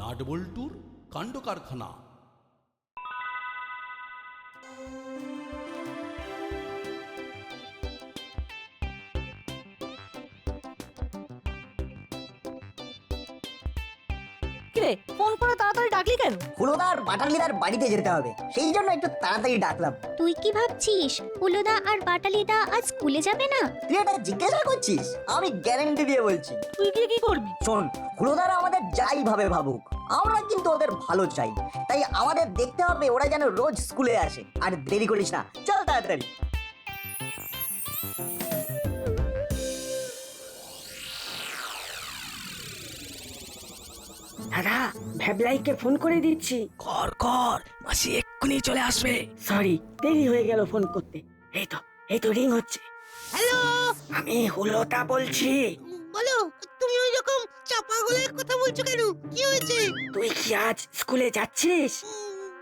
নাটবল্টুর কাণ্ড কারখানা। কিরে ফোন করে তাড়াতাড়ি ডাকলি কেন? হুলোদার বাটালিদার বাড়িতে যেতে হবে, সেই জন্য একটু তাড়াতাড়ি ডাকলাম। তুই কি ভাবছিস হুলোদা আর বাটালিদা আজ স্কুলে যাবে না? তুই এটা জিজ্ঞাসা করছিস? আমি গ্যারান্টি দিয়ে বলছি। তুই গিয়ে কি করবি? শোন, হুলোদারা আমাদের যাই ভাবে ভাবুক, আমরা কিন্তু ওদের ভালো চাই। তাই আমাদের দেখতে হবে ওরা যেন রোজ স্কুলে আসে। আর দেরি করিস না, চল তাড়াতাড়ি। দাদা, ভ্যাবলাইকে ফোন করে দিচ্ছি। কর কর, মাসি এক্ষুনি চলে আসবে। সরি, দেরি হয়ে গেল ফোন করতে। এই তো রিং হচ্ছে। হ্যালো, আমি হুলোটা বলছি। বলো। তুমি ওই রকম চাপা গলায় কথা বলছো কেন? কি হয়েছে? তুই কি আজ স্কুলে যাচ্ছিস?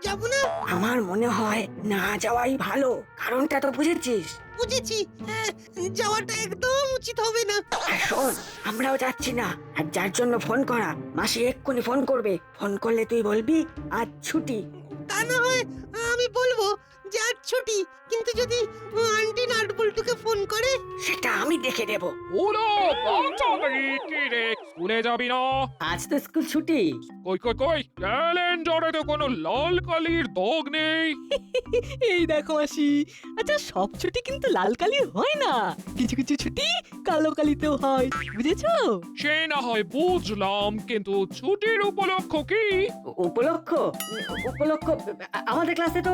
যাবো না। আমার মনে হয় না যাওয়াই ভালো। কারণটা তো বুঝেছিস? বুঝেছি। হ্যাঁ, যাওয়াটা একদম উচিত হবে না। আর শোন, আমরাও যাচ্ছি না। আর যার জন্য ফোন করা, মাসি এক্ষুনি ফোন করবে। ফোন করলে তুই বলবি আজ ছুটি। তা না হয় আমি বলবো যে আজ ছুটি, কিন্তু যদি আন্টি নাটবল্টুকে ফোন করে? সেটা আমি দেখে দেব। ওলো বাচ্চাদের কি রে, স্কুলে যাবি না? আজ তো স্কুল ছুটি। কই কই কই, ক্যালেন্ডারে তো কোনো লাল কালির দাগ নেই। এই দেখো মাসি, আচ্ছা সব ছুটি কিন্তু লাল কালির হয় না, কিছু কিছু ছুটি কালো কালিতেও হয়, বুঝেছো? সে না হয় বুঝলাম, কিন্তু ছুটির উপলক্ষ কি? উপলক্ষ আমাদের ক্লাসে তো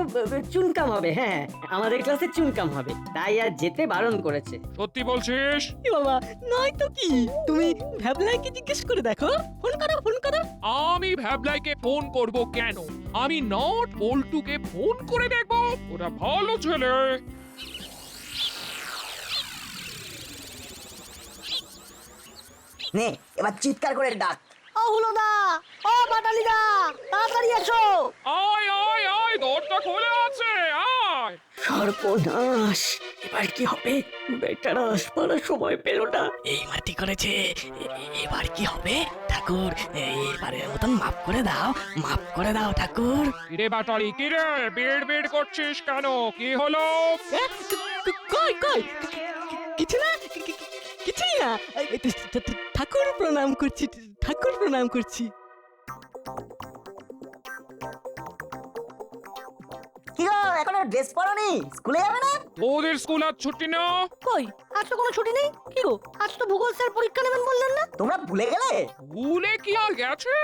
চুনকাম হবে। হ্যাঁ, আমাদের ক্লাসে চুনকাম হবে, তাই আর যেতে বারণ করেছে। সত্যি বলছিস? এ বাবা, নয় তো কি, তুমি ভ্যাবলাইকে জিজ্ঞেস করে দেখো। ফোন করো ফোন করো। আমি ভ্যাবলাইকে ফোন করব কেন? আমি নট বল্টুকে ফোন করে দেখবো। ওরা ভালো ছেলে। নে, এবার চিৎকার করে ডাক। ও হুলোদা, ও বাটালিদা, তাড়াতাড়ি এসো। আয় আয় আয়, দরজা খোলা আছে, আয়। সর্বনাশ, এবার কি হবে? বেটারা আসবার সময় পেল না। এই মাটি করেছে, এবার কি হবে? ঠাকুর, এবারের মতন মাফ করে দাও, মাফ করে দাও ঠাকুর। কিরে বাটালি, কিরে বেড় বেড় করছিস কেন? কি হলো? কই কই, কিছু না, কিছুই না। ঠাকুর প্রণাম করছি, ঠাকুর প্রণাম করছি। কি গো, এখনো ড্রেস পরনি? স্কুলে যাবে না? তোদের স্কুল আজ ছুটি না? কই, আজ তো কোনো ছুটি নেই। কি গো, আজ তো ভূগোল স্যার পরীক্ষা নেবেন বললেন না? তোমরা ভুলে গেলে? ভুলে কি আর গেছে?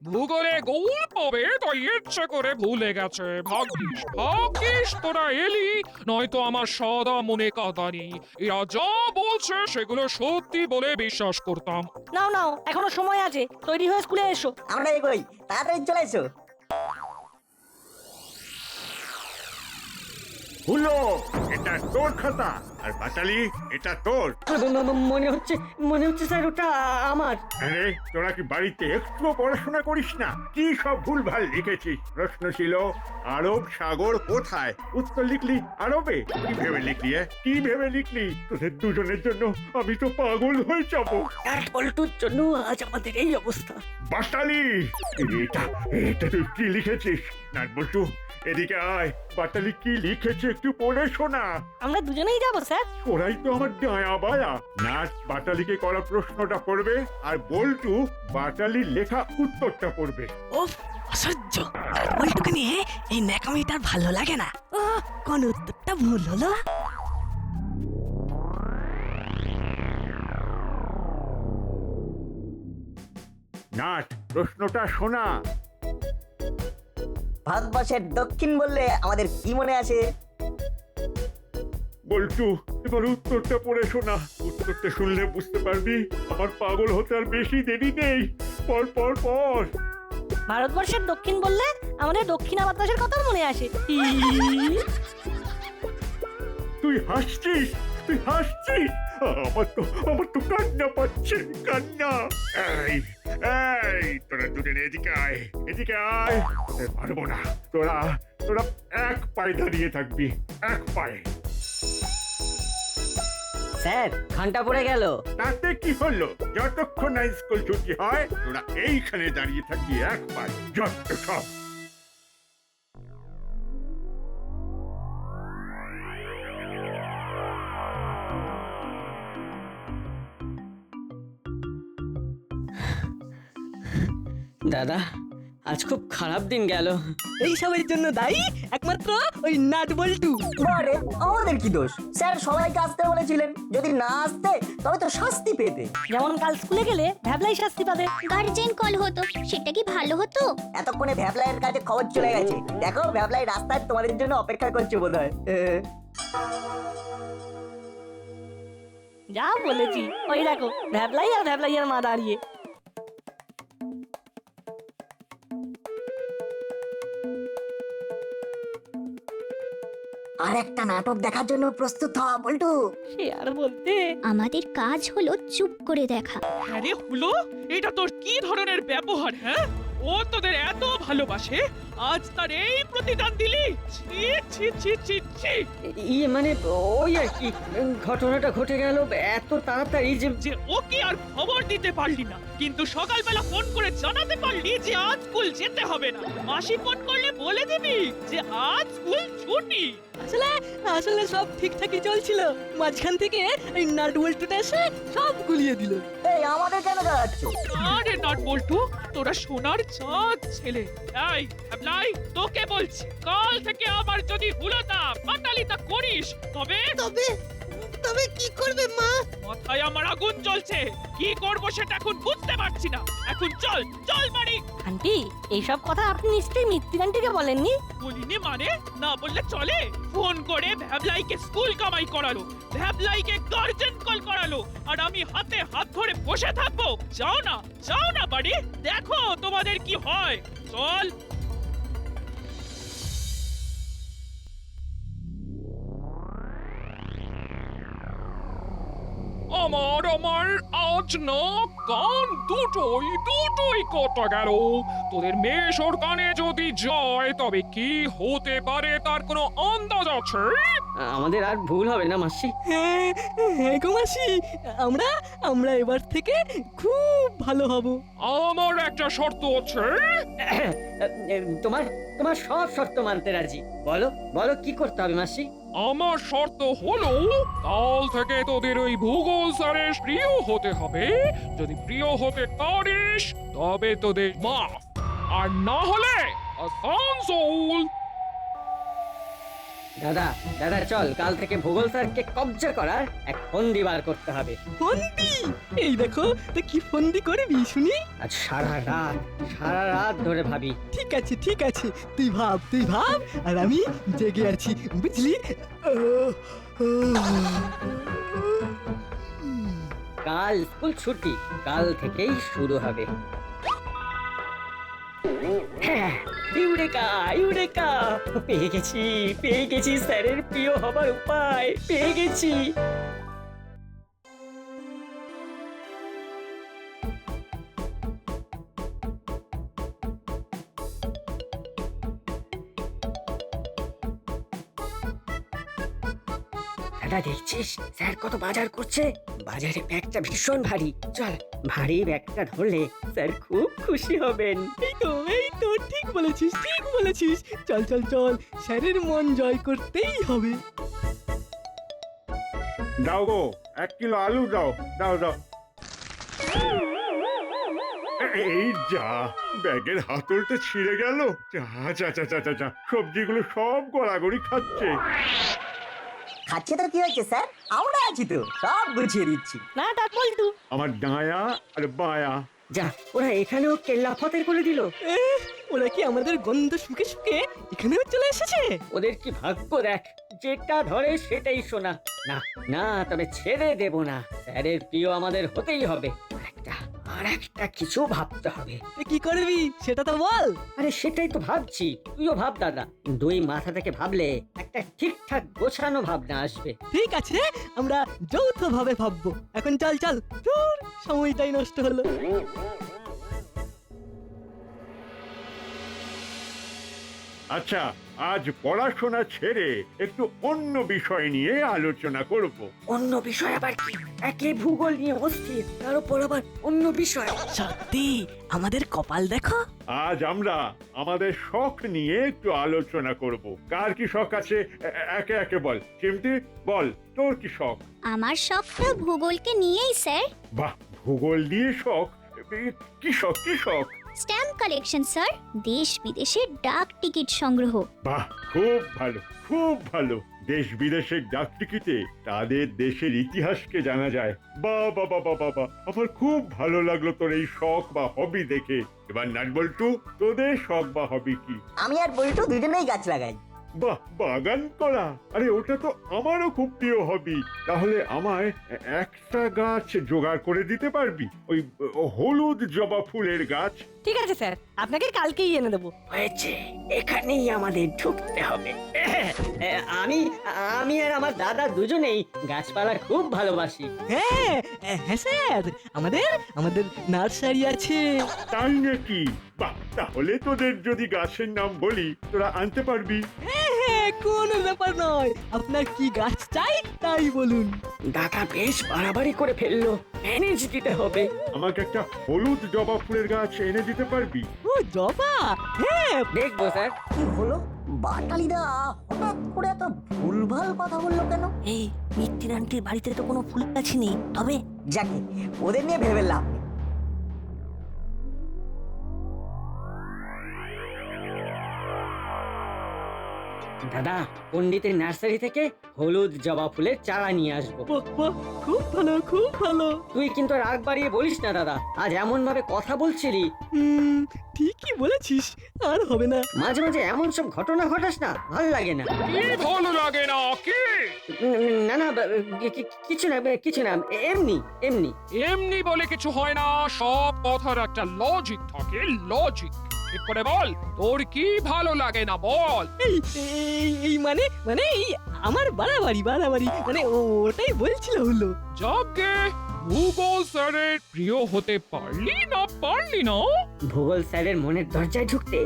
ভূগোলে গোল পাবে তাই ইচ্ছে করে ভুলে গেছে। ভাগ্যিস ভাগ্যিস তোরা এলি, নয়তো আমার সাদা মনে কাঁদানি। এরা যা বলছে সেগুলো সত্যি বলে বিশ্বাস করতাম। নাও নাও, এখনো সময় আছে, তৈরি হয়ে স্কুলে এসো। আমরা এগোই, তাড়াতাড়ি চলে এসো। হুলো, এটা তোর খাতা, আর বাটালি এটা তোর। মনে হচ্ছে স্যার ওটা আমার। আরে তোরা কি বাড়িতে একটুও পড়াশোনা করিস না? কি সব ভুলভাল লিখেছিস? প্রশ্ন ছিল আরব সাগর কোথায়, উত্তর লিখলি আরবে। কি ভেবে লিখলি? কি ভেবে লিখলি? তোদের দুজনের জন্য আমি তো পাগল হয়ে যাবো। আর পল্টুর জন্য আজ আমাদের এই অবস্থা। বাটালি, এটা এটা তুই কি লিখেছিস? নাটবল্টু, এদিকে আয়। বাটালি কি লিখেছে একটু পড়ে শোনা। আমরা দুজনেই যাবো স্যার। ওরাই তো আমার ডায়া বায়া। নাট বাটালিকে করা প্রশ্নটা পড়বে, আর বল্টু বাটালির লেখা উত্তরটা পড়বে। ওফ, অসহ্য। বল্টুকে নিয়ে এই ন্যাকামিটা আর ভালো লাগে না। ও, কোন উত্তরটা ভুল হলো? নাট, প্রশ্নটা শোনা। ভারতবর্ষের দক্ষিণ বললে আমাদের কি মনে আসে? বল্টু, এবার উত্তরটা পড়ে শোনা। উত্তরটা শুনলে বুঝতে পারবি আমার পাগল হতে আর বেশি দেরি নেই। পর পর পর। ভারতবর্ষের দক্ষিণ বললে আমাদের দক্ষিণা বাতাসের কথা মনে আসে। তুই হাসছিস, তুই হাসছিস। আমার তো কান্না পাচ্ছে, কান্না। এই এই, তোরা দুজনে এদিকে আয়, এদিকে আয়। পারবো না, তোরা তোরা এক পায়ে দাঁড়িয়ে থাকবি, এক পায়ে। স্যার ঘন্টা পড়ে গেল। তাতে কি হলো? যতক্ষণ না স্কুল ছুটি হয় তোরা এইখানে দাঁড়িয়ে থাকি একবার, যত সব। দাদা আজ খুব খারাপ দিন গেল। এই সবের জন্য দায়ী একমাত্র ওই নাট বল্টু। বারে আমাদের কি দোষ? স্যার সবাইকে আসতে বলেছিলেন, যদি না আসতে তবে তো শাস্তি পেতে। যেমন কাল স্কুলে গেলে ভ্যাবলাই শাস্তি পাবে। গার্জেন কল হতো, সেটা কি ভালো হতো? এতক্ষণে ভ্যাবলাইয়ের কাছে খবর চলে গেছে। দেখো ভ্যাবলাই রাস্তায় তোমাদের জন্য অপেক্ষা করছে বোধহয়। যা বলেছি, ওই দেখো ভ্যাবলাই আর ভ্যাবলাইয়ের মা দাঁড়িয়ে। আর একটা নাটক দেখার জন্য প্রস্তুত হ বল্টু। সে আর বলতে। আমাদের কাজ হলো চুপ করে দেখা। আরে হলো, এটা তোর কি ধরনের ব্যবহার? হ্যাঁ, ও তোদের এত ভালোবাসে, আজ তার এই প্রতিদান দিলি? ছি ছি ছি ছি ছি। ইয়ে মানে ওই আর কি, ঘটনাটা ঘটে গেল এত তাড়াতাড়ি যে যে ওকে আর খবর দিতে পারলি না, কিন্তু সকালবেলা ফোন করে জানাতে পারলি যে আজ স্কুল যেতে হবে না। মাসি ফোন করলে বলে দিবি যে আজ স্কুল ছুটি। আসলে আসলে সব ঠিকঠাকই চলছিল, মাঝখান থেকে এই নাট বল্টুটা এসে সব গুলিয়ে দিল। এই আমাদের কেন দাঁড়াচ্ছ? আরে নট বল্টু, তোরা সোনার চাঁদ ছেলে। এই অ্যাপ্লাই, তোকে বলছি, কাল থেকে আবার যদি হুলতা পাটালিতা করিস তবে তবে তবে কি করবে মা? মাথায় আমার আগুন জ্বলছে। কি করব সেটা এখন বুঝতে পারছি না। এখন চল চল বাড়ি। আন্টি এইসব কথা আপনি নিশ্চয়ই মিত্তির আন্টিকে বলেননি? বলিনি মানে? না বললে চলে? ফোন করে ভ্যাবলাইকে স্কুল কামাই করালো, ভ্যাবলাইকে গার্জেন কল করালো, আর আমি হাতে হাত ধরে বসে থাকবো? যাও না বাড়ি, দেখো তোমাদের কি হয়। চল। আমার আজ না কান দুটোই কটা গেল। তোদের মেশোর কানে যদি যায় তবে কি হতে পারে তার কোনো আন্দাজ আছে? আমাদের আর ভুল হবে না মাসি। হ্যাঁ হ্যাঁ গো মাসি, আমরা আমরা এবার থেকে খুব ভালো হব। আমার একটা শর্ত আছে। তোমার তোমার সব শর্ত মানতে রাজি। বলো বলো কি করতে হবে মাসি? আমার শর্ত হলো, কাল থেকে তোদের ওই ভূগোল স্যারের প্রিয় হতে হবে। যদি প্রিয় হতে পারিস তবে তোদের মাফ, আর না হলে আসানসোল। দাদা দাদা চল, কাল থেকে ভূগোল স্যারকে কবজা করার এক ফন্দি বার করতে হবে। ফন্দি? এই দেখো তো কি ফন্দি করবি শুনি। আজ সারা রাত ধরে ভাবি। ঠিক আছে তুই ভাব আর আমি জেগে আছি, বুঝলি? কাল স্কুল ছুটি, কাল থেকেই শুরু হবে। হ্যাঁ, ইউরেকা পেয়ে গেছি স্যারের প্রিয় হবার উপায় পেয়ে গেছি। দাদা দেখছিস স্যার কত বাজার করছে? বাজারে ব্যাগটা ভীষণ ভারী। চল, ভারী ব্যাগটা ধরলে স্যার খুব খুশি হবেন। এই তো ঠিক বলেছিস চল স্যারের মন জয় করতেই হবে। দাও গো, 1 কিলো আলু দাও। এই যা, ব্যাগের হাতলটা ছিঁড়ে গেল। যা, সবজিগুলো সব গড়াগড়ি খাচ্ছে। খাচ্ছে তো কি হয়েছে স্যার, আমরা আছি তো, সব গুছিয়ে দিচ্ছি। না নাট বল্টু, আমার ডায়া আর বায়া। যা, ওরা এখানেও কেল্লা ফতের করে দিল। ওরা কি আমাদের গন্ধ শুকে এখানেও চলে এসেছে? ওদের কি ভাগ্য দেখ, যেটা ধরে সেটাই শোনা। না তবে ছেড়ে দেব না। স্যারের প্রিয় আমাদের হতেই হবে। আর একটা কিছু ভাবতে হবে। তুই কি করবি সেটা তো বল। আরে সেটাই তো ভাবছি, তুইও ভাব দাদা। দুই মাথা থেকে ভাবলে একটা ঠিকঠাক গোছানো ভাবনা আসবে। ঠিক আছে, আমরা যৌথভাবে ভাববো। এখন চল তোর সময়টাই নষ্ট হলো। আচ্ছা, আজ পড়াশোনা ছেড়ে একটু অন্য বিষয় নিয়ে আলোচনা করব। অন্য বিষয় আবার কি? একে ভূগোল নিয়ে অস্থির, তার উপর আবার অন্য বিষয়। সত্যি আমাদের কপাল দেখো। আজ আমরা আমাদের শখ নিয়ে একটু আলোচনা করব। কার কি শখ আছে একে একে বল। চিমটি বল, তোর কি শখ? আমার শখটা ভূগোলকে নিয়েই স্যার। বাহ, ভূগোল দিয়ে শখ? কি শখ, কি শখ? স্ট্যাম্প কালেকশন স্যার, দেশ বিদেশের ডাক টিকিট সংগ্রহ। বাহ, খুব ভালো, খুব ভালো। দেশ বিদেশের ডাক টিকিটে তাদের দেশের ইতিহাসকে জানা যায়। বাহ বাহ বাহ বাহ বাহ, আমার খুব ভালো লাগলো তোর এই শখ বা হবি দেখে। এবার নাটবল্টু, তোদের শখ বা হবি কি? আমি আর বল্টু দুজনেই গাছ লাগাই। বাহ, বাগান করা? আরে ওটা তো আমারও খুব প্রিয় হবি। তাহলে আমায় একটা গাছ জোগাড় করে দিতে পারবি? ওই হলুদ জবা ফুলের গাছ। ঠিক আছে স্যার, আপনাকে কালকেই এনে দেবো। হয়েছে, এখানেই আমাদের ঢুকতে হবে। আমি আমি আর আমার দাদা দুজনেই গাছপালা খুব ভালোবাসি। হ্যাঁ হ্যাঁ স্যার, আমাদের আমাদের নার্সারি আছে। তাই নাকি? বাহ, তাহলে তোদের যদি গাছের নাম বলি তোরা আনতে পারবি? হ্যাঁ, কোনো ব্যাপার নয়, আপনার কি গাছ চাই তাই বলুন। দাদা বেশ বাড়াবাড়ি করে ফেললো, ম্যানেজ দিতে হবে। আমাকে একটা হলুদ জবা ফুলের গাছ এনে দিতে পারবি? ও জবা, হ্যাঁ দেখবো স্যার। কি হলো? বাটালিদা হঠাৎ করে এত ভুলভাল কথা বললো কেন? এই মিত্তির আন্টির বাড়িতে তো কোনো ফুল গাছ নেই, তবে যাকে ওদের নিয়ে ভেবে লাভ নেই। দাদা, পণ্ডিতের নার্সারি থেকে হলুদ জবা ফুলের চারা নিয়ে আসবো। বাহ, বাহ, খুব ভালো খুব ভালো। তুই কিন্তু রাগ বাড়িয়ে বলিস না দাদা, আজ এমন ভাবে কথা বলছিলি। ঠিকই বলেছিস, আর হবে না। মাঝে মাঝে এমন সব ঘটনা ঘটাস না, ভালো লাগে না। কি ভালো লাগে না কি? না না, কিছু না, কিছু না, এমনি এমনি। এমনি বলে কিছু হয় না, সব কথার একটা লজিক থাকে, লজিক। ঠিক করে বল, তোর কি ভালো লাগে না বল। এই এই এই মানে মানে এই আমার বাড়াবাড়ি বাড়াবাড়ি মানে ওটাই বলছিল হলো। যাকে ভূগোল স্যারের প্রিয় হতে পারলি না পারলি না। ভূগোল স্যারের মনের দরজায় ঢুকতে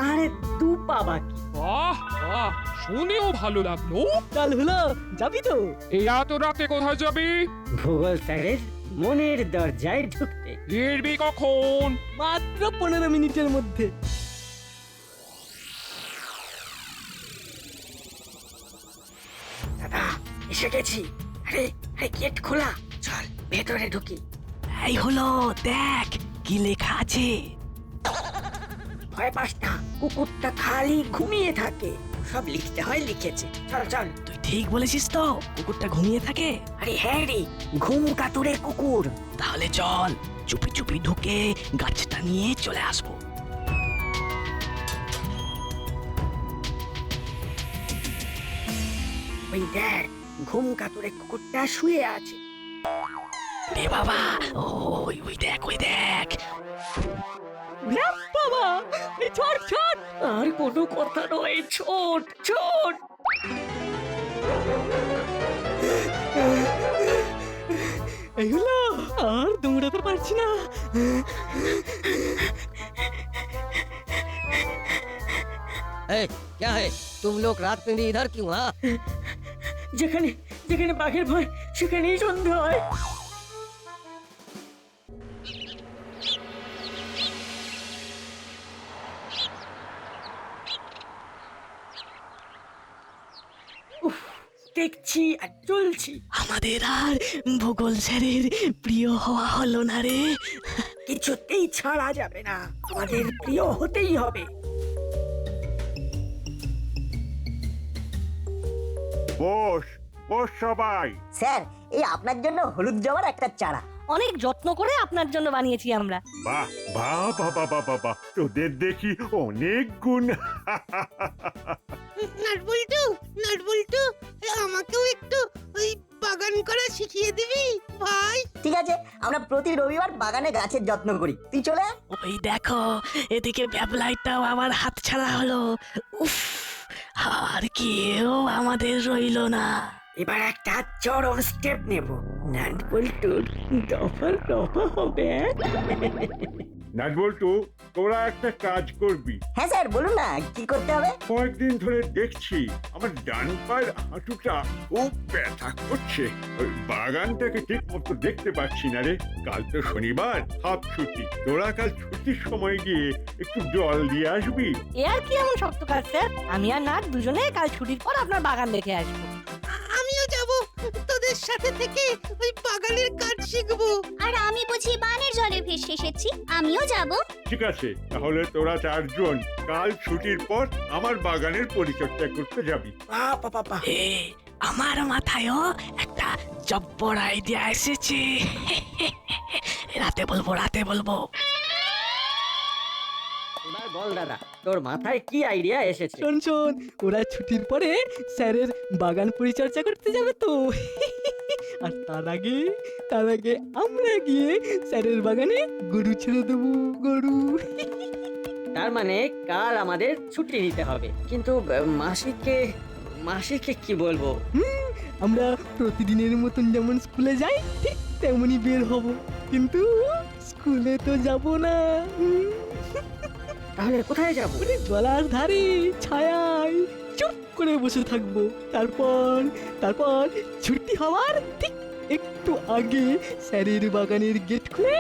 আরে দু পা বাকি। বাহ বাহ, শুনেও ভালো লাগলো। কাল হলো, যাবি তো? এই এত রাতে কোথায় যাবি? ভূগোল স্যারের মনের দরজায় ঢুকতে। ফিরবি কখন? মাত্র 15 মিনিটের মধ্যে। দাদা, এসে গেছি। আরে আরে, গেট খোলা, চল ভেতরে ঢুকি। এই হলো, দেখ কি লেখা আছে। ভয় পাস না, কুকুরটা খালি ঘুমিয়ে থাকে। সব লিখতে হয়, লিখেছে। চল চল। তুই ঠিক বলেছিস তো, কুকুরটা ঘুমিয়ে থাকে। আরে হ্যাঁ রে, ঘুম কাতুরে কুকুর। তাহলে চল চুপি চুপি ঢুকে গাছটা নিয়ে চলে আসবো। ওই দেখ, ঘুম কাতুরে কুকুরটা শুয়ে আছে। রে বাবা, ওই ওই দেখ, ওই দেখ। ওরে বাবা, এই ছোট ছোট। আর কোনো কথা নয়, ছোট ছোট। এই হলো, আর দৌড়াতে পারছি না। क्या है? तुम लोग रात में भी इधर क्यों? हाँ, যেখানে যেখানে বাঘের ভয়, সেখানেই সন্ধ্যা হয়। উফ, দেখছি আর চলছি। আমাদের আর ভূগোল স্যারের প্রিয় হওয়া হলো না রে। কিছুতেই ছাড়া যাবে না, আমাদের প্রিয় হতেই হবে। বস বস সবাই। স্যার, এই আপনার জন্য হলুদ জবার একটা চারা। অনেক যত্ন করে আপনার জন্য বানিয়েছি আমরা। বাহ বাহ বাবা বাবা বাহ, তোদের দেখি অনেক গুণ। নাটবল্টু, নাটবল্টু, আমাকেও একটু ওই বাগান করা শিখিয়ে দিবি ভাই? ঠিক আছে, আমরা প্রতি রবিবার বাগানে গাছের যত্ন করি, তুই চলে আয়। ওই দেখো, এদিকে ব্যাবলাইটাও আবার হাত ছাড়া হলো। উফ, আর কেউ আমাদের রইলো না। এবার একটা চরম স্টেপ নেব, নাটবল্টুর দফা দফা হবে। নাটবল্টু, তোরা একটা কাজ করবি। হ্যাঁ স্যার, বলুন না কি করতে হবে। কয়েকদিন ধরে দেখছি আমার ডান পায়ের হাঁটুটা খুব ব্যথা করছে। ওই বাগানটাকে ঠিক মতো দেখতে পাচ্ছি না রে। কাল তো শনিবার, হাফ ছুটি। তোরা কাল ছুটির সময় গিয়ে একটু জল দিয়ে আসবি। এ আর কি এমন শক্ত কাজ স্যার? আমি আর নাট দুজনে কাল ছুটির পর আপনার বাগান দেখে আসবো। আমিও যাব, তোদের সাথে থেকে ওই বাগানের কাজ শিখবো। আর আমি বুঝি বানের জলে ভেসে এসেছি, আমিও যাব। ঠিক আছে, তাহলে তোরা 4 জন কাল ছুটির পর আমার বাগানের পরিচর্যা করতে যাবি। এ, আমার মাথায়ও একটা জব্বর আইডিয়া এসেছে। রাতে বলবো। এবার বল দাদা, তোর মাথায় কি আইডিয়া এসেছে? শোন, ওরা ছুটির পরে স্যারের বাগান পরিচর্যা করতে যাবে তো। আর তার আগে আমরা গিয়ে স্যারের বাগানে গরু ছেড়ে দেবো, গরু। তার মানে কাল আমাদের ছুটি নিতে হবে, কিন্তু মাসিকে কি বলবো? আমরা প্রতিদিনের মতন যেমন স্কুলে যাই ঠিক তেমনই বের হব, কিন্তু স্কুলে তো যাব না। তাহলে কোথায় যাব? ওরে জলার ধারে ছায়ায় চুপ করে বসে থাকবো। তারপর ছুটি হওয়ার ঠিক একটু আগে স্যারের বাগানের গেট খুলে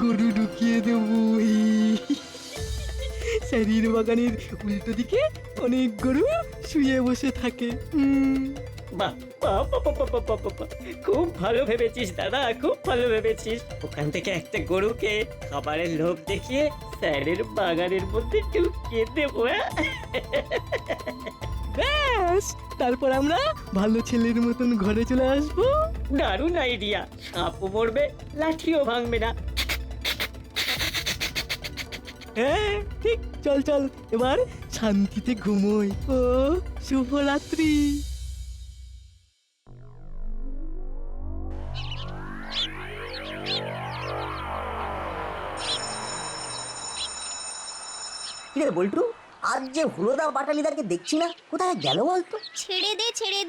গরু ঢুকিয়ে দেবো। স্যারের বাগানের উল্টো দিকে অনেক গরু শুয়ে বসে থাকে। বাহ, খুব ভালো ভেবেছিস দাদা, খুব ভালো ভেবেছিস। ওখান থেকে একটা গরুকে খাবারের লোভ দেখিয়ে স্যারের বাগানের মধ্যে ঢুকিয়ে দেবো। ব্যাস, তারপর আমরা ভালো ছেলের মতন ঘরে চলে আসবো। দারুণ আইডিয়া। সাপও মরবে, লাঠিও ভাঙবে না। হ্যাঁ ঠিক, চল এবার শান্তিতে ঘুমোই। ও শুভরাত্রি। কিরে বল্টু, আজ যে হুলোদা বাটালিদাকে দেখছি না, কোথায় গেল বলতো? ছেড়ে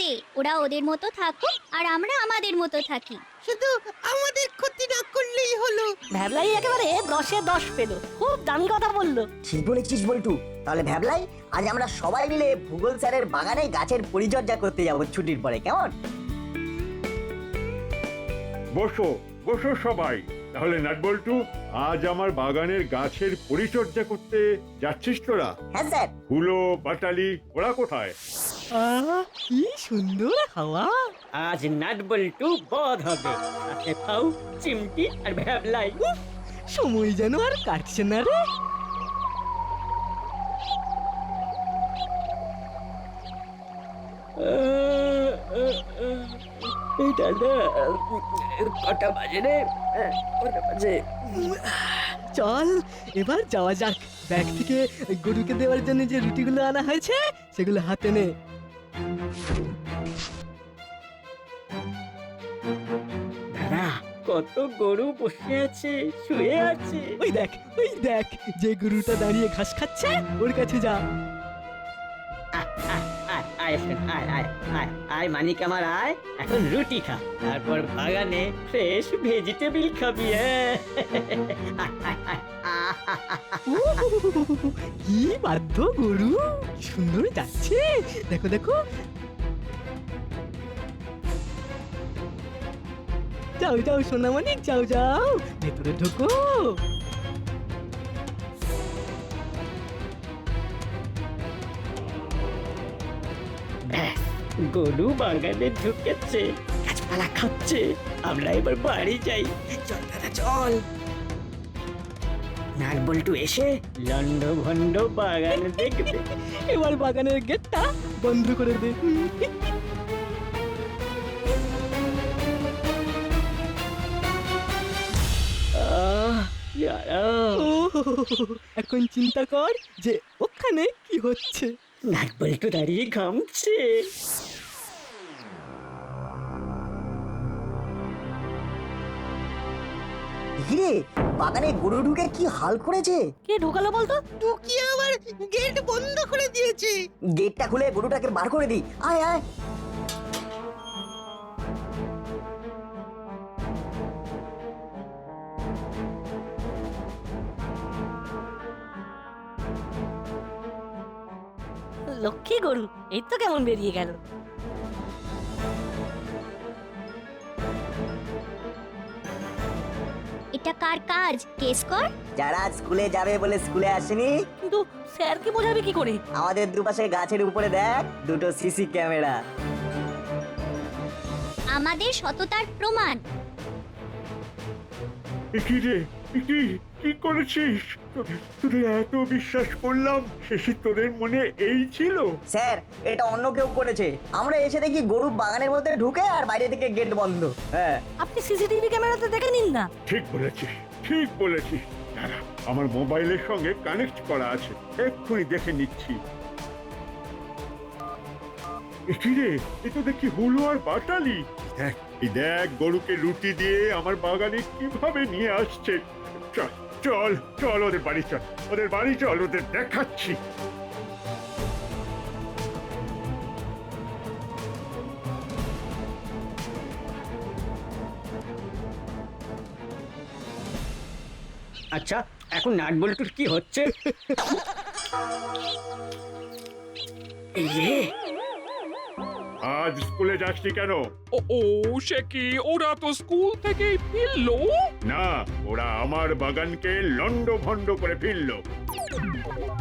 দে, ওরা ওদের মতো থাকুক আর আমরা আমাদের মতো থাকি। শুধু আমাদের ক্ষতি না করলেই হলো। ভ্যাবলাই একেবারে 10-এ 10 পেলো, খুব দামি কথা বললো। ঠিক বলেছিস বল্টু। তাহলে ভাবলাই আজ আমরা সবাই মিলে ভূগোল স্যারের বাগানে গাছের পরিচর্যা করতে যাব ছুটির পরে, কেমন? বসো সবাই। তাহলে নাটবল্টু, আজ আমার বাগানের গাছের পরিচর্যা করতে যাচ্ছিস তোরা? হ্যাঁ স্যার। হুলো, বাটালি, ওরা কোথায়? কি সুন্দর হাওয়া। আজ নাটবল্টু বধ হবে, সাথে পাউ, চিমটি আর ভ্যাবলাই। সময় যেন আর কাটছে না রে। এই দাদা, কটা বাজে রে? কটা বাজে? চল এবার যাওয়া যাক। ব্যাগ থেকে ওই গরুকে দেওয়ার জন্য যে রুটিগুলো আনা হয়েছে সেগুলো হাতে নে। দাদা, কত গরু বসে আছে, শুয়ে আছে। ওই দেখ যে গরুটা দাঁড়িয়ে ঘাস খাচ্ছে ওর কাছে যা। আয় মানিক আমার, আয় এখন রুটি খা, তারপর বাগানে ফ্রেশ ভেজিটেবল খাবি। কি বাধ্য গরু, সুন্দর যাচ্ছে। দেখো যাও সোনা মানিক, যাও ভেতরে ঢোকো। গরু বাগানে ঢুকেছে, গাছপালা খাচ্ছে। আমরা এবার বাড়ি যাই। চল দাদা চল। নাটবল্টু এসে লন্ড ভন্ড বাগান দেখবে। এবার বাগানের গেটটা বন্ধ করে দে। এখন চিন্তা কর যে ওখানে কি হচ্ছে। নাটবল্টু দাঁড়িয়ে ঘামছে। হিরে, বাগানে গরু ঢুকে কি হাল করেছে। কে ঢোকালো বলতো? ঢুকিয়ে আবার গেট বন্ধ করে দিয়েছে। গেটটা খুলে গরুটাকে বার করে দি। আয়। লক্ষ্মী গরু এই তো কেমন বেরিয়ে গেল। এটা কার কাজ কেস কর। যারা স্কুলে যাবে বলে স্কুলে আসেনি, কিন্তু স্যারকে বোঝাবে কি করে? আমাদের দুপাশে গাছের উপরে দেখ দুটো সিসি ক্যামেরা। আমাদের সততার প্রমাণ। কি রে, কি করেছিস? তোদের এত বিশ্বাস করলাম, শেষে তোদের মনে এই ছিল? স্যার, এটা অন্য কেউ করেছে। আমরা এসে দেখি গরু বাগানের মধ্যে ঢুকে আর বাইরে থেকে গেট বন্ধ। হ্যাঁ, আপনি সিসিটিভি ক্যামেরাতে দেখে নিন না। ঠিক বলেছিস, ঠিক বলেছিস। দাঁড়া, আমার মোবাইলের সঙ্গে কানেক্ট করা আছে, এক্ষুনি দেখে নিচ্ছি। কি রে, এ তো দেখি হুলো আর বাটালি। দেখ, এই দেখ গরুকে রুটি দিয়ে আমার বাগানে কিভাবে নিয়ে আসছে। চল চল চল, ওদের বাড়ি চল, ওদের বাড়ি চল, ওদের দেখাচ্ছি। আচ্ছা, এখন নাট বল্টুর কি হচ্ছে? এই যে, আজ স্কুলে যাসনি কেন? ও সে কি, ওরা তো স্কুল থেকেই ফিরলো। না, ওরা আমার বাগানকে লন্ড ভন্ড করে ফিরলো।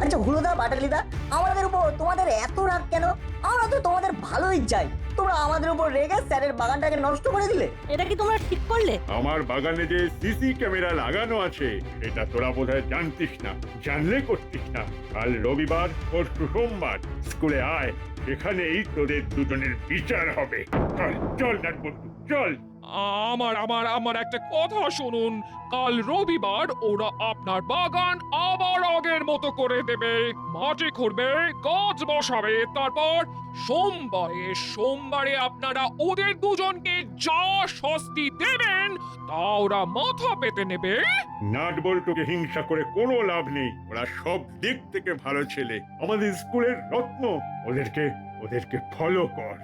আচ্ছা হুলোদা, বাটালিদা, আমাদের উপর তোমাদের এত রাগ কেন? আমরা তো তোমাদের ভালোই চাই, তোমরা আমাদের উপর রেগে স্যারের বাগানটাকে নষ্ট করে দিলে। এটা কি তোমরা ঠিক করলে? আমার বাগানে যে সিসি ক্যামেরা লাগানো আছে, এটা তোরা বোধহয় জানতিস না, জানলে করতিস না। কাল রবিবার, পরশু সোমবার, স্কুলে আয়, এখানেই তোদের দুজনের বিচার হবে। চল চল নাটবল্টু, চল। আমার আমার আমার একটা কথা শুনুন, কাল রবিবার ওরা আপনার বাগান আবার আগের মতো করে দেবে, মাটি খুঁড়বে, গাছ বসাবে, তারপর সোমবারে আপনারা ওদের দুজনকে যা শাস্তি দেবেন তা ওরা মাথা পেতে নেবে। নাটবল্টুকে হিংসা করে কোনো লাভ নেই, ওরা সব দিক থেকে ভালো ছেলে, আমাদের স্কুলের রত্ন। ওদেরকে ফলো কর।